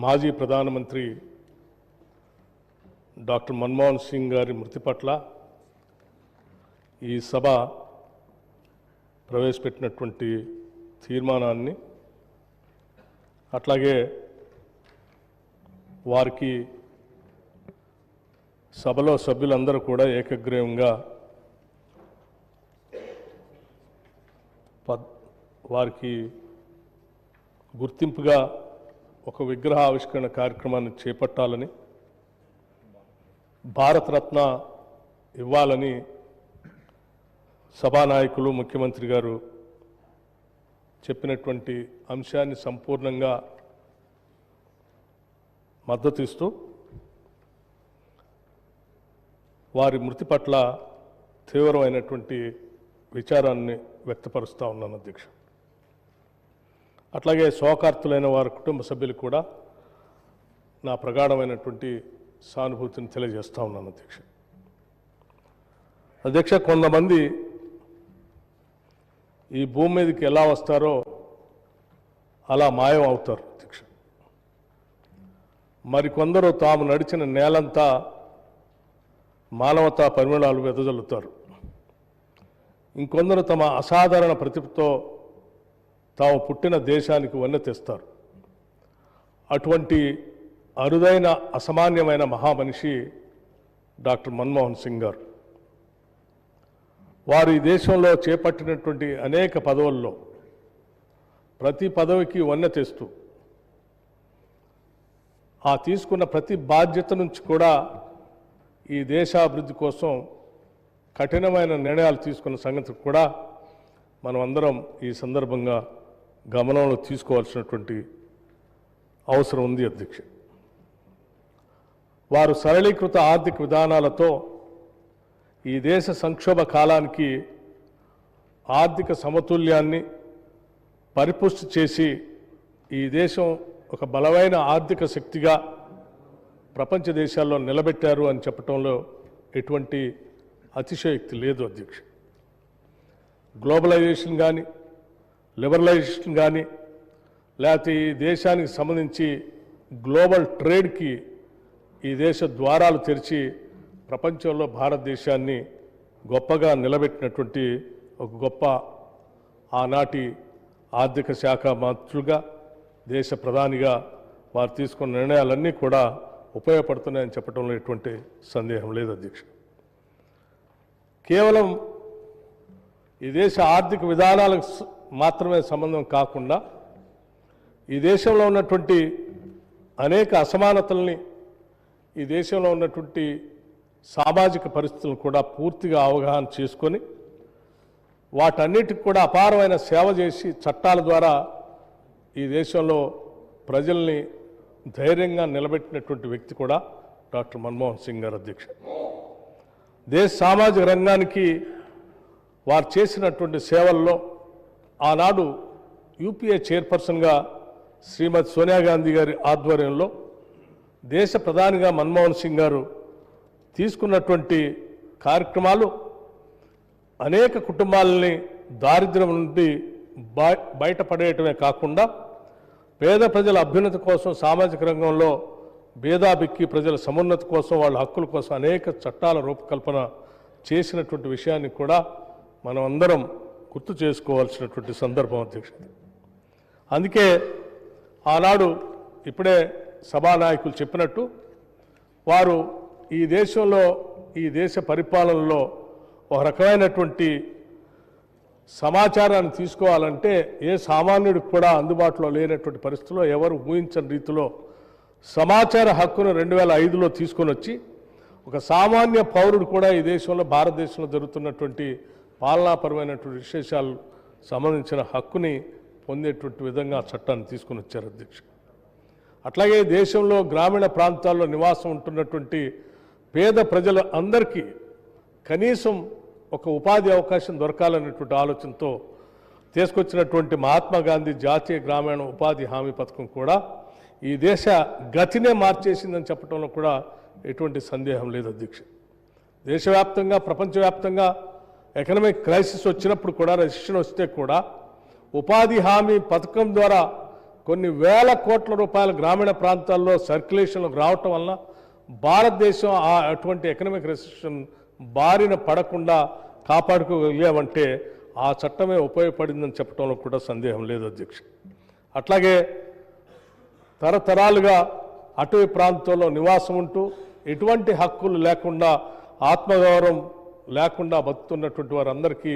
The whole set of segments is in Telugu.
మాజీ ప్రధానమంత్రి డాక్టర్ మన్మోహన్ సింగ్ గారి మృతి పట్ల ఈ సభ ప్రవేశపెట్టినటువంటి తీర్మానాన్ని అట్లాగే వారికి సభలో సభ్యులందరూ కూడా ఏకగ్రీవంగా వారికి గుర్తింపుగా ఒక విగ్రహ ఆవిష్కరణ కార్యక్రమాన్ని చేపట్టాలని భారతరత్న ఇవ్వాలని సభానాయకులు ముఖ్యమంత్రి గారు చెప్పినటువంటి అంశాన్ని సంపూర్ణంగా మద్దతు ఇస్తూ వారి మృతి పట్ల తీవ్రమైనటువంటి విచారాన్ని వ్యక్తపరుస్తూ ఉన్నాను అధ్యక్ష. అట్లాగే శోకార్తులైన వారి కుటుంబ సభ్యులు కూడా నా ప్రగాఢమైనటువంటి సానుభూతిని తెలియజేస్తూ ఉన్నాను అధ్యక్ష. అధ్యక్ష, కొంతమంది ఈ భూమి మీదకి ఎలా వస్తారో అలా మాయం అవుతారు అధ్యక్ష. మరికొందరు తాము నడిచిన నేలంతా మానవతా పరిమళాలు వెదజల్లుతారు. ఇంకొందరు తమ అసాధారణ ప్రతిభతో తాము పుట్టిన దేశానికి వన్నె తెస్తారు. అటువంటి అరుదైన అసామాన్యమైన మహామనిషి డాక్టర్ మన్మోహన్ సింగ్ గారు. వారు ఈ దేశంలో చేపట్టినటువంటి అనేక పదవుల్లో ప్రతి పదవికి వన్నె తెస్తూ ఆ తీసుకున్న ప్రతి బాధ్యత నుంచి కూడా ఈ దేశాభివృద్ధి కోసం కఠినమైన నిర్ణయాలు తీసుకున్న సంగతి కూడా మనం అందరం ఈ సందర్భంగా గమనంలో తీసుకోవాల్సినటువంటి అవసరం ఉంది అధ్యక్ష. వారు సరళీకృత ఆర్థిక విధానాలతో ఈ దేశ సంక్షోభ కాలానికి ఆర్థిక సమతుల్యాన్ని పరిపుష్టి చేసి ఈ దేశం ఒక బలమైన ఆర్థిక శక్తిగా ప్రపంచ దేశాల్లో నిలబెట్టారు అని చెప్పడంలో ఎటువంటి అతిశయోక్తి లేదు అధ్యక్ష. గ్లోబలైజేషన్ కానీ లిబరలైజేషన్ కానీ లేకపోతే ఈ దేశానికి సంబంధించి గ్లోబల్ ట్రేడ్కి ఈ దేశ ద్వారాలు తెరిచి ప్రపంచంలో భారతదేశాన్ని గొప్పగా నిలబెట్టినటువంటి ఒక గొప్ప ఆనాటి ఆర్థిక శాఖ మంత్రులుగా దేశ ప్రధానిగా వారు తీసుకున్న నిర్ణయాలన్నీ కూడా ఉపయోగపడుతున్నాయని చెప్పడంలో ఎటువంటి సందేహం లేదు అధ్యక్ష. కేవలం ఈ దేశ ఆర్థిక విధానాలకు మాత్రమే సంబంధం కాకుండా ఈ దేశంలో ఉన్నటువంటి అనేక అసమానతల్ని, ఈ దేశంలో ఉన్నటువంటి సామాజిక పరిస్థితులను కూడా పూర్తిగా అవగాహన చేసుకొని వాటన్నిటికి కూడా అపారమైన సేవ చేసి చట్టాల ద్వారా ఈ దేశంలో ప్రజల్ని ధైర్యంగా నిలబెట్టినటువంటి వ్యక్తి కూడా డాక్టర్ మన్మోహన్ సింగ్ గారు అధ్యక్ష. దేశ సామాజిక రంగానికి వారు చేసినటువంటి సేవల్లో ఆనాడు యూపీఏ చైర్పర్సన్గా శ్రీమతి సోనియా గాంధీ గారి ఆధ్వర్యంలో దేశ ప్రధానిగా మన్మోహన్ సింగ్ గారు తీసుకున్నటువంటి కార్యక్రమాలు అనేక కుటుంబాలని దారిద్ర్యం నుండి బయటపడేయటమే కాకుండా పేద ప్రజల అభ్యున్నతి కోసం సామాజిక రంగంలో భేదాభిక్కి ప్రజల సమున్నతి కోసం వాళ్ళ హక్కుల కోసం అనేక చట్టాల రూపకల్పన చేసినటువంటి విషయాన్ని కూడా మనం అందరం గుర్తు చేసుకోవాల్సినటువంటి సందర్భం అధ్యక్షుడు. అందుకే ఆనాడు ఇప్పుడే సభానాయకులు చెప్పినట్టు వారు ఈ దేశంలో ఈ దేశ పరిపాలనలో ఒక రకమైనటువంటి సమాచారాన్ని తీసుకోవాలంటే ఏ సామాన్యుడికి కూడా అందుబాటులో లేనటువంటి పరిస్థితుల్లో ఎవరు ఊహించని రీతిలో సమాచార హక్కును 2005లో తీసుకొని వచ్చి ఒక సామాన్య పౌరుడు కూడా ఈ దేశంలో భారతదేశంలో జరుగుతున్నటువంటి పాలనాపరమైనటువంటి విశేషాలు సంబంధించిన హక్కుని పొందేటువంటి విధంగా చట్టాన్ని తీసుకొని వచ్చారు అధ్యక్ష. అట్లాగే దేశంలో గ్రామీణ ప్రాంతాల్లో నివాసం ఉంటున్నటువంటి పేద ప్రజల అందరికీ కనీసం ఒక ఉపాధి అవకాశం దొరకాలనేటువంటి ఆలోచనతో తీసుకొచ్చినటువంటి మహాత్మా గాంధీ జాతీయ గ్రామీణ ఉపాధి హామీ పథకం కూడా ఈ దేశ గతినే మార్చేసిందని చెప్పడంలో కూడా ఎటువంటి సందేహం లేదు అధ్యక్ష. దేశవ్యాప్తంగా ప్రపంచవ్యాప్తంగా ఎకనామిక్ క్రైసిస్ వచ్చినప్పుడు కూడా, రెసిషన్ వస్తే కూడా ఉపాధి హామీ పథకం ద్వారా కొన్ని వేల కోట్ల రూపాయల గ్రామీణ ప్రాంతాల్లో సర్క్యులేషన్లోకి రావటం వలన భారతదేశం అటువంటి ఎకనామిక్ రెసిషన్ బారిన పడకుండా కాపాడుకోగలిగామంటే ఆ చట్టమే ఉపయోగపడిందని చెప్పడంలో కూడా సందేహం లేదు అధ్యక్ష. అట్లాగే తరతరాలుగా అటవీ ప్రాంతంలో నివాసం ఉంటూ ఎటువంటి హక్కులు లేకుండా ఆత్మగౌరవం లేకుండా బతుకుతున్నటువంటి వారందరికీ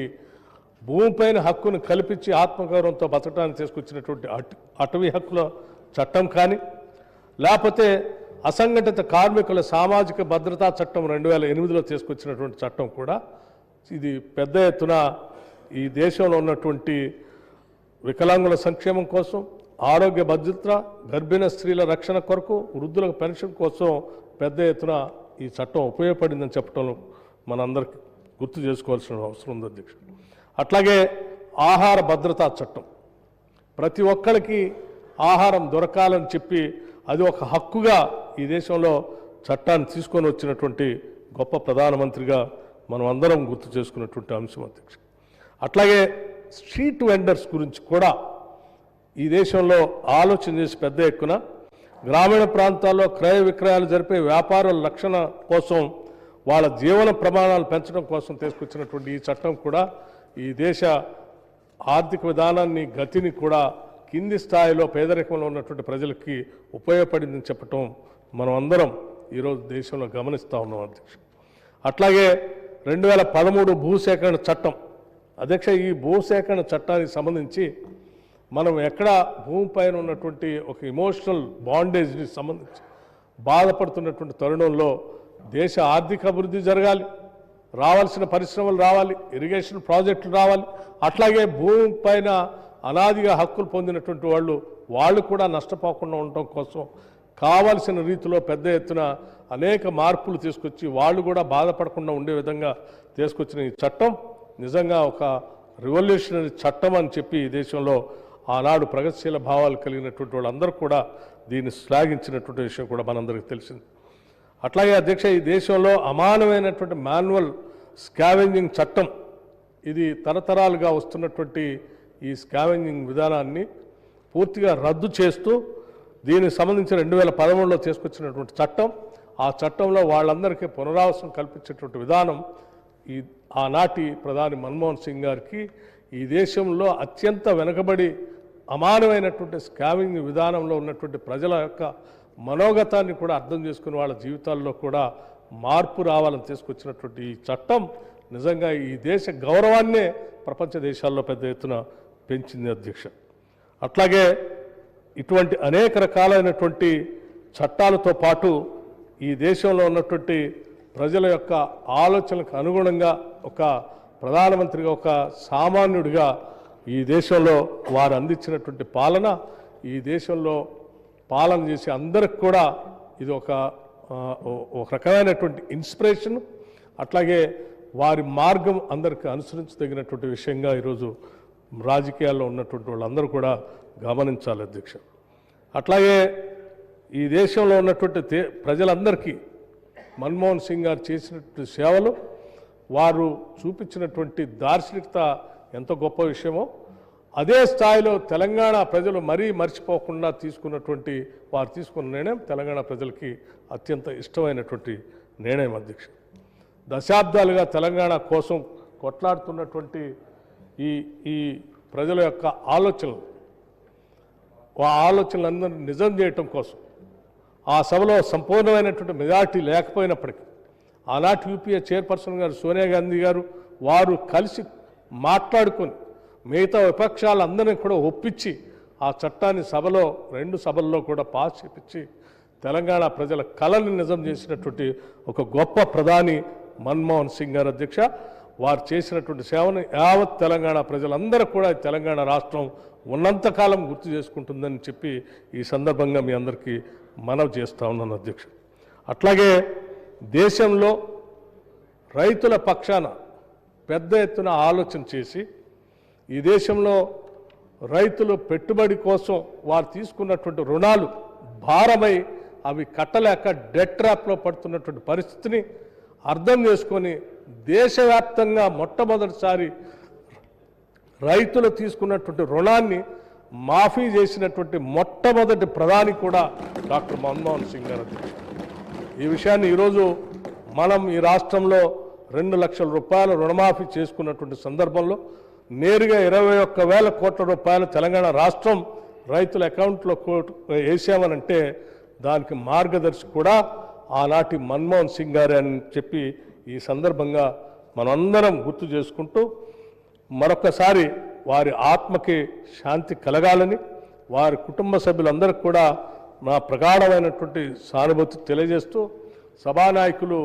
భూమిపైన హక్కును కల్పించి ఆత్మగౌరవంతో బతకడానికి తీసుకొచ్చినటువంటి అటవీ హక్కుల చట్టం కానీ, లేకపోతే అసంఘటిత కార్మికుల సామాజిక భద్రతా చట్టం 2008లో తీసుకొచ్చినటువంటి చట్టం కూడా ఇది పెద్ద ఎత్తున ఈ దేశంలో ఉన్నటువంటి వికలాంగుల సంక్షేమం కోసం, ఆరోగ్య భద్రత, గర్భిణ స్త్రీల రక్షణ కొరకు, వృద్ధులకు పెన్షన్ కోసం పెద్ద ఎత్తున ఈ చట్టం ఉపయోగపడిందని చెప్పడంలో మనందరికీ గుర్తు చేసుకోవాల్సిన అవసరం ఉంది అధ్యక్ష. అట్లాగే ఆహార భద్రతా చట్టం, ప్రతి ఒక్కరికి ఆహారం దొరకాలని చెప్పి అది ఒక హక్కుగా ఈ దేశంలో చట్టాన్ని తీసుకొని వచ్చినటువంటి గొప్ప ప్రధానమంత్రిగా మనం అందరం గుర్తు చేసుకున్నటువంటి అంశం అధ్యక్ష. అట్లాగే స్ట్రీట్ వెండర్స్ గురించి కూడా ఈ దేశంలో ఆలోచన చేసి పెద్ద ఎత్తున గ్రామీణ ప్రాంతాల్లో క్రయ విక్రయాలు జరిపే వ్యాపారుల రక్షణ కోసం, వాళ్ళ జీవన ప్రమాణాలు పెంచడం కోసం తీసుకొచ్చినటువంటి ఈ చట్టం కూడా ఈ దేశ ఆర్థిక విధానాన్ని, గతిని కూడా కింది స్థాయిలో పేదరికంలో ఉన్నటువంటి ప్రజలకి ఉపయోగపడిందని చెప్పటం మనం అందరం ఈరోజు దేశంలో గమనిస్తూ ఉన్నాం అధ్యక్ష. అట్లాగే 2013 భూసేకరణ చట్టం అధ్యక్ష. ఈ భూసేకరణ చట్టానికి సంబంధించి మనం ఎక్కడ భూమిపైన ఉన్నటువంటి ఒక ఎమోషనల్ బాండేజ్ని సంబంధించి బాధపడుతున్నటువంటి తరుణంలో దేశ ఆర్థిక అభివృద్ధి జరగాలి, రావాల్సిన పరిశ్రమలు రావాలి, ఇరిగేషన్ ప్రాజెక్టులు రావాలి. అట్లాగే భూమిపైన అనాదిగా హక్కులు పొందినటువంటి వాళ్ళు కూడా నష్టపోకుండా ఉండటం కోసం కావాల్సిన రీతిలో పెద్ద ఎత్తున అనేక మార్పులు తీసుకొచ్చి వాళ్ళు కూడా బాధపడకుండా ఉండే విధంగా తీసుకొచ్చిన ఈ చట్టం నిజంగా ఒక రివల్యూషనరీ చట్టం అని చెప్పి ఈ దేశంలో ఆనాడు ప్రగతిశీల భావాలు కలిగినటువంటి వాళ్ళందరూ కూడా దీన్ని శ్లాఘించినటువంటి విషయం కూడా మనందరికీ తెలిసింది. అట్లాగే అధ్యక్ష, ఈ దేశంలో అమానమైనటువంటి మాన్యువల్ స్కావెంజింగ్ చట్టం, ఇది తరతరాలుగా వస్తున్నటువంటి ఈ స్కావెంజింగ్ విధానాన్ని పూర్తిగా రద్దు చేస్తూ దీనికి సంబంధించి 2013లో తీసుకొచ్చినటువంటి చట్టం, ఆ చట్టంలో వాళ్ళందరికీ పునరావాసం కల్పించేటువంటి విధానం ఈ ఆనాటి ప్రధాని మన్మోహన్ సింగ్ గారికి ఈ దేశంలో అత్యంత వెనుకబడి అమానమైనటువంటి స్కావింగ్ విధానంలో ఉన్నటువంటి ప్రజల యొక్క మనోగతాన్ని కూడా అర్థం చేసుకుని వాళ్ళ జీవితాల్లో కూడా మార్పు రావాలని తీసుకొచ్చినటువంటి ఈ చట్టం నిజంగా ఈ దేశ గౌరవాన్నే ప్రపంచ దేశాల్లో పెద్ద ఎత్తున పెంచింది అధ్యక్ష. అట్లాగే ఇటువంటి అనేక రకాలైనటువంటి చట్టాలతో పాటు ఈ దేశంలో ఉన్నటువంటి ప్రజల యొక్క ఆలోచనలకు అనుగుణంగా ఒక ప్రధానమంత్రిగా, ఒక సామాన్యుడిగా ఈ దేశంలో వారు అందించినటువంటి పాలన ఈ దేశంలో పాలన చేసి అందరికి కూడా ఇది ఒక రకమైనటువంటి ఇన్స్పిరేషన్. అట్లాగే వారి మార్గం అందరికీ అనుసరించదగినటువంటి విషయంగా ఈరోజు రాజకీయాల్లో ఉన్నటువంటి వాళ్ళందరూ కూడా గమనించాలి అధ్యక్ష. అట్లాగే ఈ దేశంలో ఉన్నటువంటి ప్రజలందరికీ మన్మోహన్ సింగ్ గారు చేసినటువంటి సేవలు, వారు చూపించినటువంటి దార్శనికత ఎంత గొప్ప విషయమో అదే స్థాయిలో తెలంగాణ ప్రజలు మరీ మర్చిపోకుండా తీసుకున్నటువంటి వారు తీసుకున్న నిర్ణయం తెలంగాణ ప్రజలకి అత్యంత ఇష్టమైనటువంటి నిర్ణయం అధ్యక్ష. దశాబ్దాలుగా తెలంగాణ కోసం కొట్లాడుతున్నటువంటి ఈ ప్రజల యొక్క ఆలోచనలందరినీ నిజం చేయటం కోసం ఆ సభలో సంపూర్ణమైనటువంటి మెజార్టీ లేకపోయినప్పటికీ ఆనాటి యూపీఏ చైర్పర్సన్ గారు సోనియా గాంధీ గారు వారు కలిసి మాట్లాడుకొని మిగతా విపక్షాలందరినీ కూడా ఒప్పించి ఆ చట్టాన్ని రెండు సభల్లో కూడా పాస్ చేపించి తెలంగాణ ప్రజల కళని నిజం చేసినటువంటి ఒక గొప్ప ప్రధాని మన్మోహన్ సింగ్ గారు అధ్యక్ష. వారు చేసినటువంటి సేవను యావత్ తెలంగాణ ప్రజలందరూ కూడా తెలంగాణ రాష్ట్రం ఉన్నంతకాలం గుర్తు చేసుకుంటుందని చెప్పి ఈ సందర్భంగా మీ అందరికీ మనవి చేస్తూ ఉన్నాను అధ్యక్ష. అట్లాగే దేశంలో రైతుల పక్షాన పెద్ద ఎత్తున ఆలోచన చేసి ఈ దేశంలో రైతులు పెట్టుబడి కోసం వారు తీసుకున్నటువంటి రుణాలు భారమై అవి కట్టలేక డెట్ ట్రాప్లో పడుతున్నటువంటి పరిస్థితిని అర్థం చేసుకొని దేశవ్యాప్తంగా మొట్టమొదటిసారి రైతులు తీసుకున్నటువంటి రుణాన్ని మాఫీ చేసినటువంటి మొట్టమొదటి ప్రధాని కూడా డాక్టర్ మన్మోహన్ సింగ్ గారు. ఈ విషయాన్ని ఈరోజు మనం ఈ రాష్ట్రంలో 2 లక్షల రూపాయల రుణమాఫీ చేసుకున్నటువంటి సందర్భంలో నేరుగా 21,000 కోట్ల రూపాయలు తెలంగాణ రాష్ట్రం రైతుల అకౌంట్లో వేసామనంటే దానికి మార్గదర్శి కూడా ఆనాటి మన్మోహన్ సింగ్ గారే అని చెప్పి ఈ సందర్భంగా మనందరం గుర్తు చేసుకుంటూ మరొకసారి వారి ఆత్మకి శాంతి కలగాలని వారి కుటుంబ సభ్యులందరికీ కూడా నా ప్రగాఢమైనటువంటి సానుభూతి తెలియజేస్తూ సభానాయకులు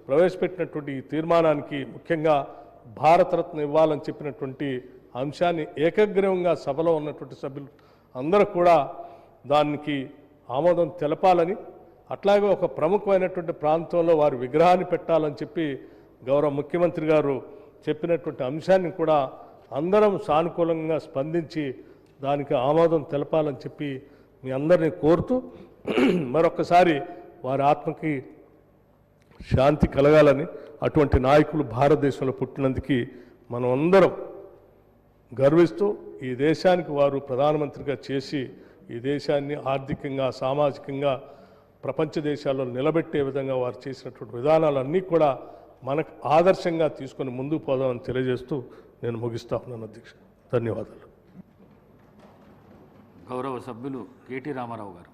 ప్రవేశపెట్టినటువంటి ఈ తీర్మానానికి ముఖ్యంగా భారతరత్న ఇవ్వాలని చెప్పినటువంటి అంశాన్ని ఏకగ్రీవంగా సభలో ఉన్నటువంటి సభ్యులు అందరూ కూడా దానికి ఆమోదం తెలపాలని, అట్లాగే ఒక ప్రముఖమైనటువంటి ప్రాంతంలో వారి విగ్రహాన్ని పెట్టాలని చెప్పి గౌరవ ముఖ్యమంత్రి గారు చెప్పినటువంటి అంశాన్ని కూడా అందరం సానుకూలంగా స్పందించి దానికి ఆమోదం తెలపాలని చెప్పి మీ అందరినీ కోరుతూ మరొకసారి వారి ఆత్మకి శాంతి కలగాలని, అటువంటి నాయకులు భారతదేశంలో పుట్టినందుకు మనం అందరం గర్విస్తూ ఈ దేశానికి వారు ప్రధానమంత్రిగా చేసి ఈ దేశాన్ని ఆర్థికంగా సామాజికంగా ప్రపంచ దేశాల్లో నిలబెట్టే విధంగా వారు చేసినటువంటి విధానాలన్నీ కూడా మనకు ఆదర్శంగా తీసుకొని ముందుకు పోదామని తెలియజేస్తూ నేను ముగిస్తా ఉన్నాను అధ్యక్ష. ధన్యవాదాలు. గౌరవ సభ్యులు కేటీ రామారావు గారు.